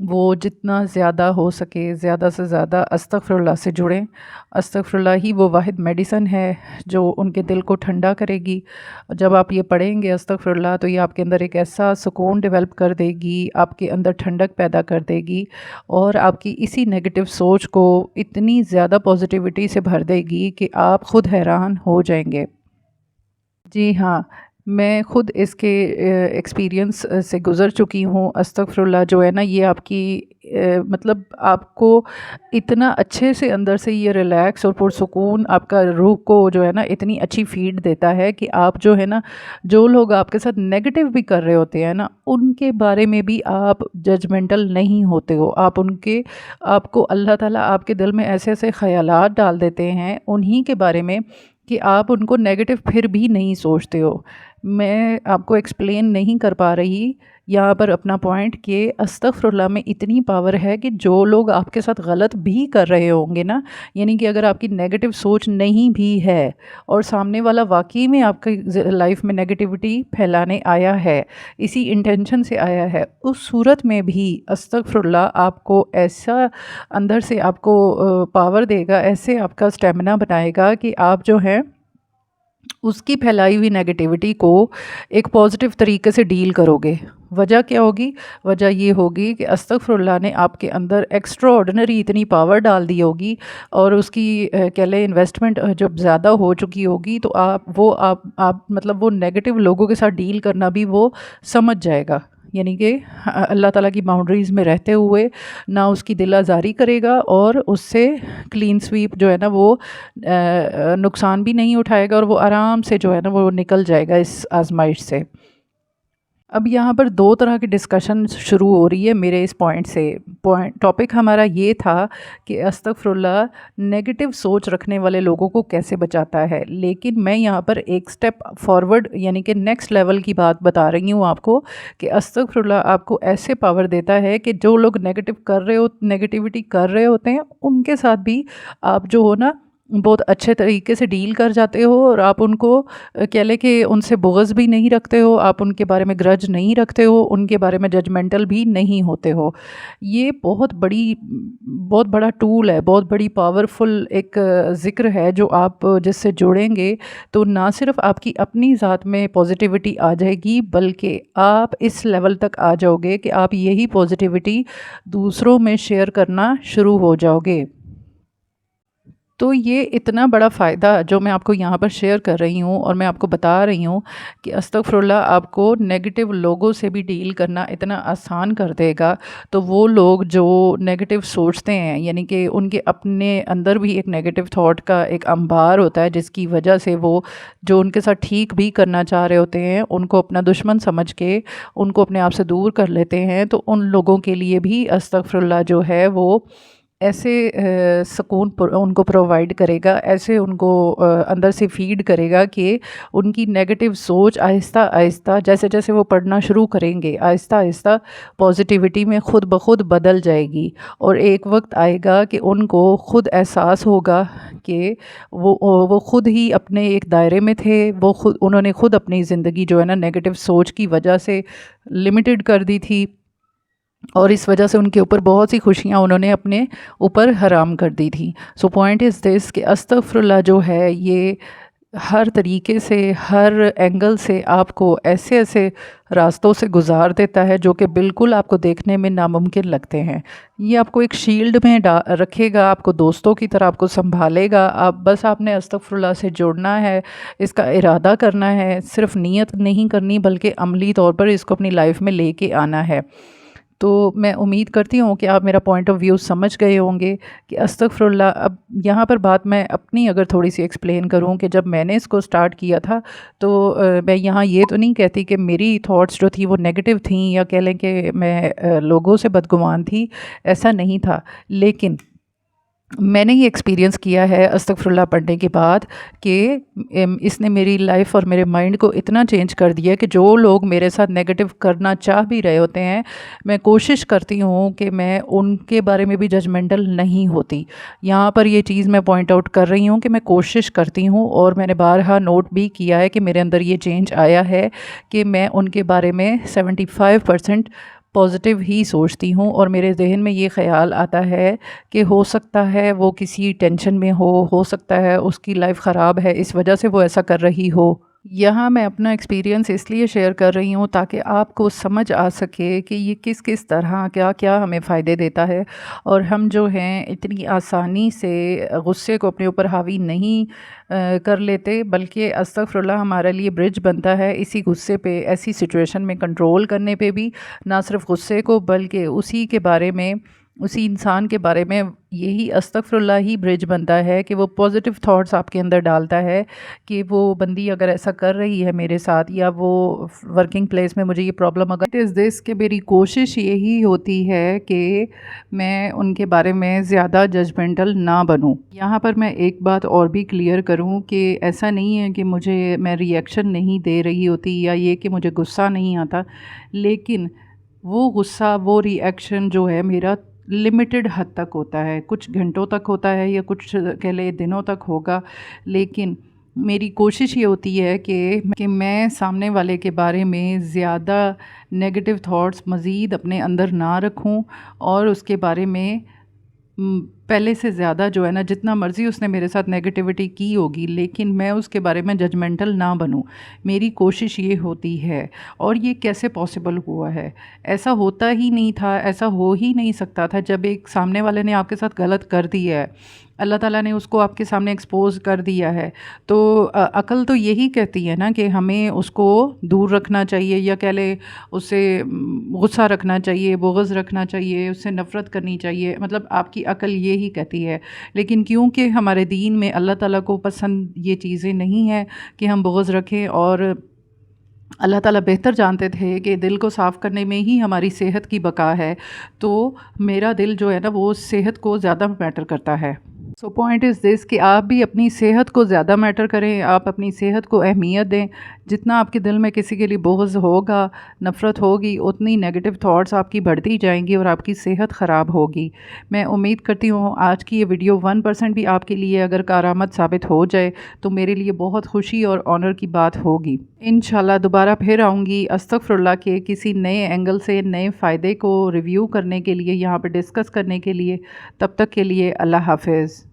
وہ جتنا زیادہ ہو سکے زیادہ سے زیادہ استغفراللہ سے جڑیں۔ استغفراللہ ہی وہ واحد میڈیسن ہے جو ان کے دل کو ٹھنڈا کرے گی۔ جب آپ یہ پڑھیں گے استغفراللہ تو یہ آپ کے اندر ایک ایسا سکون ڈیولپ کر دے گی، آپ کے اندر ٹھنڈک پیدا کر دے گی، اور آپ کی اسی نیگیٹو سوچ کو اتنی زیادہ پازیٹیوٹی سے بھر دے گی کہ آپ خود حیران ہو جائیں گے۔ جی ہاں، میں خود اس کے ایکسپیرینس سے گزر چکی ہوں۔ استغفراللہ جو ہے نا، یہ آپ کی مطلب آپ کو اتنا اچھے سے اندر سے یہ ریلیکس اور پرسکون آپ کا روح کو جو ہے نا اتنی اچھی فیڈ دیتا ہے کہ آپ جو ہے نا، جو لوگ آپ کے ساتھ نیگیٹو بھی کر رہے ہوتے ہیں نا، ان کے بارے میں بھی آپ ججمنٹل نہیں ہوتے ہو۔ آپ کو اللہ تعالیٰ آپ کے دل میں ایسے ایسے خیالات ڈال دیتے ہیں انہی کے بارے میں کہ آپ ان کو نیگیٹو پھر بھی نہیں سوچتے ہو۔ میں آپ کو ایکسپلین نہیں کر پا رہی یہاں پر اپنا پوائنٹ کہ استغفراللہ میں اتنی پاور ہے کہ جو لوگ آپ کے ساتھ غلط بھی کر رہے ہوں گے نا، یعنی کہ اگر آپ کی نیگیٹو سوچ نہیں بھی ہے اور سامنے والا واقعی میں آپ کی لائف میں نیگیٹیوٹی پھیلانے آیا ہے، اسی انٹینشن سے آیا ہے، اس صورت میں بھی استغفراللہ آپ کو ایسا اندر سے آپ کو پاور دے گا، ایسے آپ کا اسٹیمنا بنائے گا کہ آپ جو ہے اس کی پھیلائی ہوئی نیگیٹیوٹی کو ایک پازیٹیو طریقے سے ڈیل کرو گے۔ وجہ کیا ہوگی؟ وجہ یہ ہوگی کہ استغفراللہ نے آپ کے اندر ایکسٹرا آرڈنری اتنی پاور ڈال دی ہوگی، اور اس کی کہہ لیں انویسٹمنٹ جب زیادہ ہو چکی ہوگی تو آپ مطلب وہ نیگیٹو لوگوں کے ساتھ ڈیل کرنا بھی وہ سمجھ جائے گا، یعنی کہ اللہ تعالیٰ کی باؤنڈریز میں رہتے ہوئے نہ اس کی دل آزاری کرے گا، اور اس سے کلین سویپ جو ہے نا وہ نقصان بھی نہیں اٹھائے گا، اور وہ آرام سے جو ہے نا وہ نکل جائے گا اس آزمائش سے۔ اب یہاں پر دو طرح کی ڈسکشن شروع ہو رہی ہے میرے اس پوائنٹ سے۔ ٹاپک ہمارا یہ تھا کہ استغفراللہ نیگیٹو سوچ رکھنے والے لوگوں کو کیسے بچاتا ہے، لیکن میں یہاں پر ایک سٹیپ فارورڈ یعنی کہ نیکسٹ لیول کی بات بتا رہی ہوں آپ کو، کہ استغفراللہ آپ کو ایسے پاور دیتا ہے کہ جو لوگ نیگیٹیوٹی کر رہے ہوتے ہیں ان کے ساتھ بھی آپ جو ہو نا بہت اچھے طریقے سے ڈیل کر جاتے ہو، اور آپ ان کو کہہ لیں کہ ان سے بغض بھی نہیں رکھتے ہو، آپ ان کے بارے میں گرج نہیں رکھتے ہو، ان کے بارے میں ججمنٹل بھی نہیں ہوتے ہو۔ یہ بہت بڑا ٹول ہے، بہت بڑی پاورفل ایک ذکر ہے جو آپ جس سے جوڑیں گے تو نہ صرف آپ کی اپنی ذات میں پازیٹیوٹی آ جائے گی، بلکہ آپ اس لیول تک آ جاؤ گے کہ آپ یہی پازیٹیوٹی دوسروں میں شیئر کرنا شروع ہو جاؤ گے۔ تو یہ اتنا بڑا فائدہ جو میں آپ کو یہاں پر شیئر کر رہی ہوں، اور میں آپ کو بتا رہی ہوں کہ استغفراللہ آپ کو نیگیٹو لوگوں سے بھی ڈیل کرنا اتنا آسان کر دے گا۔ تو وہ لوگ جو نیگیٹو سوچتے ہیں، یعنی کہ ان کے اپنے اندر بھی ایک نیگیٹو تھاٹ کا ایک انبار ہوتا ہے، جس کی وجہ سے وہ جو ان کے ساتھ ٹھیک بھی کرنا چاہ رہے ہوتے ہیں ان کو اپنا دشمن سمجھ کے ان کو اپنے آپ سے دور کر لیتے ہیں، تو ان لوگوں کے لیے بھی استغفراللہ جو ہے وہ ایسے سکون ان کو پرووائڈ کرے گا، ایسے ان کو اندر سے فیڈ کرے گا کہ ان کی نیگیٹو سوچ آہستہ آہستہ جیسے جیسے وہ پڑھنا شروع کریں گے، آہستہ آہستہ پازیٹیوٹی میں خود بخود بدل جائے گی، اور ایک وقت آئے گا کہ ان کو خود احساس ہوگا کہ وہ خود ہی اپنے ایک دائرے میں تھے، انہوں نے خود اپنی زندگی جو ہے نا نیگیٹو سوچ کی وجہ سے لمیٹڈ کر دی تھی، اور اس وجہ سے ان کے اوپر بہت سی خوشیاں انہوں نے اپنے اوپر حرام کر دی تھی۔ سو پوائنٹ از دس کہ استغفراللہ جو ہے یہ ہر طریقے سے، ہر اینگل سے آپ کو ایسے ایسے راستوں سے گزار دیتا ہے جو کہ بالکل آپ کو دیکھنے میں ناممکن لگتے ہیں۔ یہ آپ کو ایک شیلڈ میں رکھے گا، آپ کو دوستوں کی طرح آپ کو سنبھالے گا۔ آپ نے استغفراللہ سے جوڑنا ہے، اس کا ارادہ کرنا ہے، صرف نیت نہیں کرنی بلکہ عملی طور پر اس کو اپنی لائف میں لے کے آنا ہے۔ تو میں امید کرتی ہوں کہ آپ میرا پوائنٹ آف ویو سمجھ گئے ہوں گے کہ استغفراللہ۔ اب یہاں پر بات میں اپنی اگر تھوڑی سی ایکسپلین کروں کہ جب میں نے اس کو سٹارٹ کیا تھا تو میں یہاں یہ تو نہیں کہتی کہ میری تھاٹس جو تھی وہ نیگیٹو تھیں، یا کہہ لیں کہ میں لوگوں سے بدگمان تھی، ایسا نہیں تھا، لیکن میں نے یہ ایکسپیرینس کیا ہے استغفراللہ پڑھنے کے بعد کہ اس نے میری لائف اور میرے مائنڈ کو اتنا چینج کر دیا کہ جو لوگ میرے ساتھ نیگیٹو کرنا چاہ بھی رہے ہوتے ہیں، میں کوشش کرتی ہوں کہ میں ان کے بارے میں بھی ججمنٹل نہیں ہوتی۔ یہاں پر یہ چیز میں پوائنٹ آؤٹ کر رہی ہوں کہ میں کوشش کرتی ہوں، اور میں نے بارہا نوٹ بھی کیا ہے کہ میرے اندر یہ چینج آیا ہے کہ میں ان کے بارے میں 75% پازیٹیو ہی سوچتی ہوں، اور میرے ذہن میں یہ خیال آتا ہے کہ ہو سکتا ہے وہ کسی ٹینشن میں ہو سکتا ہے اس کی لائف خراب ہے، اس وجہ سے وہ ایسا کر رہی ہو۔ یہاں میں اپنا ایکسپیرینس اس لیے شیئر کر رہی ہوں تاکہ آپ کو سمجھ آ سکے کہ یہ کس کس طرح کیا کیا ہمیں فائدے دیتا ہے، اور ہم جو ہیں اتنی آسانی سے غصے کو اپنے اوپر حاوی نہیں کر لیتے، بلکہ استغفر اللہ ہمارے لیے برج بنتا ہے اسی غصے پہ، ایسی سچویشن میں کنٹرول کرنے پہ بھی، نہ صرف غصے کو بلکہ اسی کے بارے میں، اسی انسان کے بارے میں یہی استغفر اللہ ہی برج بنتا ہے کہ وہ پازیٹیو تھاٹس آپ کے اندر ڈالتا ہے کہ وہ بندی اگر ایسا کر رہی ہے میرے ساتھ، یا وہ ورکنگ پلیس میں مجھے یہ پرابلم، اگر اٹ از دس کہ میری کوشش یہی ہوتی ہے کہ میں ان کے بارے میں زیادہ ججمنٹل نہ بنوں۔ یہاں پر میں ایک بات اور بھی کلیئر کروں کہ ایسا نہیں ہے کہ میں ریئیکشن نہیں دے رہی ہوتی، یا یہ کہ مجھے غصہ نہیں آتا، لیکن وہ غصہ، وہ ریئیکشن جو ہے میرا لمیٹڈ حد تک ہوتا ہے، کچھ گھنٹوں تک ہوتا ہے یا کچھ کہہ لے دنوں تک ہوگا، لیکن میری کوشش یہ ہوتی ہے کہ میں سامنے والے کے بارے میں زیادہ نیگیٹو تھاٹس مزید اپنے اندر نہ رکھوں، اور اس کے بارے میں پہلے سے زیادہ جو ہے نا، جتنا مرضی اس نے میرے ساتھ نیگیٹیوٹی کی ہوگی، لیکن میں اس کے بارے میں ججمنٹل نہ بنوں۔ میری کوشش یہ ہوتی ہے، اور یہ کیسے پاسبل ہوا ہے؟ ایسا ہوتا ہی نہیں تھا، ایسا ہو ہی نہیں سکتا تھا جب ایک سامنے والے نے آپ کے ساتھ غلط کر دیا ہے، اللہ تعالیٰ نے اس کو آپ کے سامنے ایکسپوز کر دیا ہے، تو عقل تو یہی کہتی ہے نا کہ ہمیں اس کو دور رکھنا چاہیے، یا کہہ لے اسے غصہ رکھنا چاہیے، بغض رکھنا چاہیے، اس سے نفرت کرنی چاہیے، مطلب آپ کی عقل یہی کہتی ہے۔ لیکن کیونکہ ہمارے دین میں اللہ تعالیٰ کو پسند یہ چیزیں نہیں ہیں کہ ہم بغض رکھیں، اور اللہ تعالیٰ بہتر جانتے تھے کہ دل کو صاف کرنے میں ہی ہماری صحت کی بقا ہے، تو میرا دل جو ہے نا وہ صحت کو زیادہ میٹر کرتا ہے۔ سو پوائنٹ از دس کہ آپ بھی اپنی صحت کو زیادہ میٹر کریں، آپ اپنی صحت کو اہمیت دیں۔ جتنا آپ کے دل میں کسی کے لیے بغض ہوگا، نفرت ہوگی، اتنی نیگیٹو تھاٹس آپ کی بڑھتی جائیں گی اور آپ کی صحت خراب ہوگی۔ میں امید کرتی ہوں آج کی یہ ویڈیو 1% بھی آپ کے لیے اگر کارآمد ثابت ہو جائے تو میرے لیے بہت خوشی اور آنر کی بات ہوگی۔ انشاءاللہ دوبارہ پھر آؤں گی استغفر اللہ کے کسی نئے اینگل سے، نئے فائدے کو ریویو کرنے کے لیے، یہاں پہ ڈسکس کرنے کے لیے۔ تب تک کے لیے اللہ حافظ۔